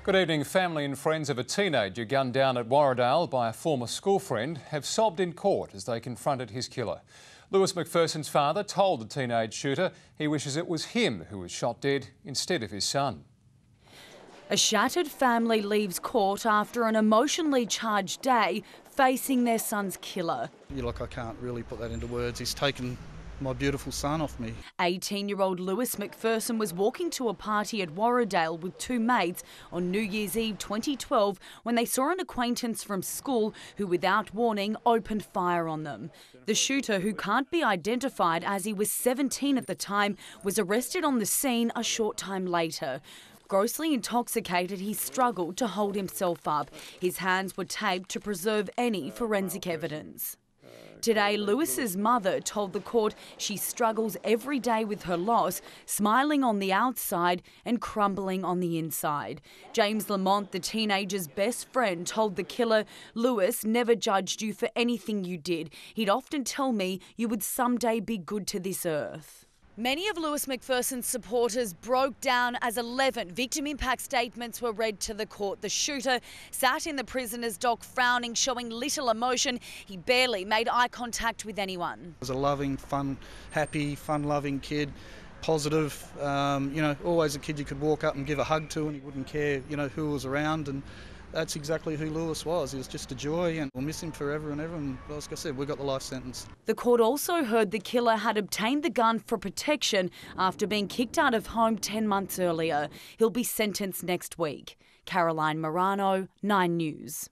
Good evening. Family and friends of a teenager gunned down at Warradale by a former school friend have sobbed in court as they confronted his killer. Lewis McPherson's father told the teenage shooter he wishes it was him who was shot dead instead of his son. A shattered family leaves court after an emotionally charged day facing their son's killer. I can't really put that into words. He's taken my beautiful son off me. 18-year-old Lewis McPherson was walking to a party at Warradale with two mates on New Year's Eve 2012 when they saw an acquaintance from school who, without warning, opened fire on them. The shooter, who can't be identified as he was 17 at the time, was arrested on the scene a short time later. Grossly intoxicated, he struggled to hold himself up. His hands were taped to preserve any forensic evidence. Today, Lewis's mother told the court she struggles every day with her loss, smiling on the outside and crumbling on the inside. James Lamont, the teenager's best friend, told the killer, "Lewis never judged you for anything you did. He'd often tell me you would someday be good to this earth." Many of Lewis McPherson's supporters broke down as 11 victim impact statements were read to the court. The shooter sat in the prisoner's dock frowning, showing little emotion. He barely made eye contact with anyone. He was a loving, happy, fun-loving kid, positive, always a kid you could walk up and give a hug to and he wouldn't care, who was around. And that's exactly who Lewis was. He was just a joy and we'll miss him forever and ever. And like I said, we got the life sentence. The court also heard the killer had obtained the gun for protection after being kicked out of home 10 months earlier. He'll be sentenced next week. Caroline Morano, 9 News.